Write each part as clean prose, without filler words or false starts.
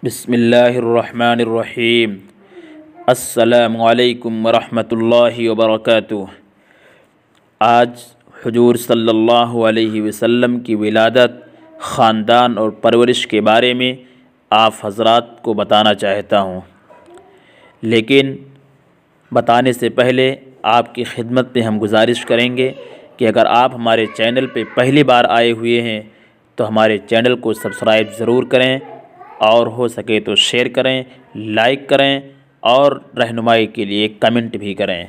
بسم اللہ الرحمن الرحیم۔ السلام علیکم ورحمۃ اللہ وبرکاتہ۔ آج حضور صلی اللہ علیہ وسلم کی ولادت، خاندان اور پرورش کے بارے میں آپ حضرات کو بتانا چاہتا ہوں، لیکن بتانے سے پہلے آپ کی خدمت میں ہم گزارش کریں گے کہ اگر آپ ہمارے چینل پہ پہلی بار آئے ہوئے ہیں تو ہمارے چینل کو سبسکرائب ضرور کریں، اور ہو سکے تو شیئر کریں، لائک کریں اور رہنمائی کے لیے کمنٹ بھی کریں۔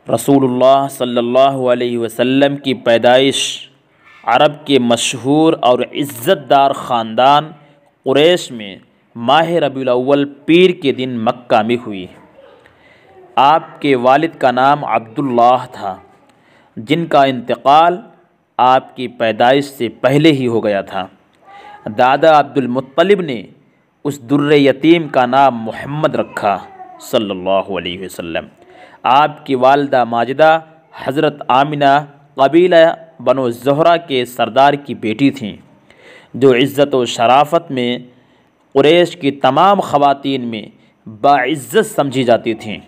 رسول اللہ صلی اللہ علیہ وسلم کی پیدائش عرب کے مشہور اور عزت دار خاندان قریش میں ماہ ربیع الاول پیر کے دن مکہ میں ہوئی۔ آپ کے والد کا نام عبداللہ تھا، جن کا انتقال آپ کی پیدائش سے پہلے ہی ہو گیا تھا۔ دادا عبد المطلب نے اس در یتیم کا نام محمد رکھا صلی اللہ علیہ وسلم۔ آپ کی والدہ ماجدہ حضرت آمنہ قبیلہ بنو زہرہ کے سردار کی بیٹی تھیں، جو عزت و شرافت میں قریش کی تمام خواتین میں باعزت سمجھی جاتی تھیں۔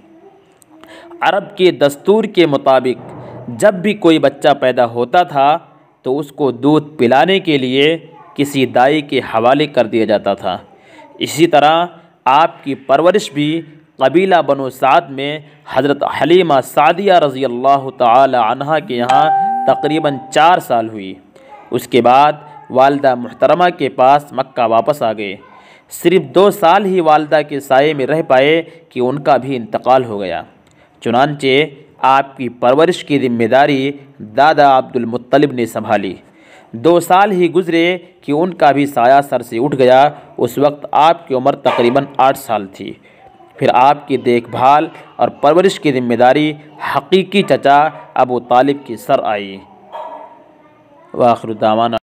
عرب کے دستور کے مطابق جب بھی کوئی بچہ پیدا ہوتا تھا تو اس کو دودھ پلانے کے لیے کسی دائی کے حوالے کر دیا جاتا تھا۔ اسی طرح آپ کی پرورش بھی قبیلہ بنو سعد میں حضرت حلیمہ سعدیہ رضی اللہ تعالی عنہا کے یہاں تقریباً 4 سال ہوئی۔ اس کے بعد والدہ محترمہ کے پاس مکہ واپس آ گئے۔ صرف 2 سال ہی والدہ کے سائے میں رہ پائے کہ ان کا بھی انتقال ہو گیا۔ چنانچہ آپ کی پرورش کی ذمہ داری دادا عبد المطلب نے سنبھالی۔ 2 سال ہی گزرے کہ ان کا بھی سایہ سر سے اٹھ گیا۔ اس وقت آپ کی عمر تقریباً 8 سال تھی۔ پھر آپ کی دیکھ بھال اور پرورش کی ذمہ داری حقیقی چچا ابو طالب کی سر آئی۔ وآخر دعوانا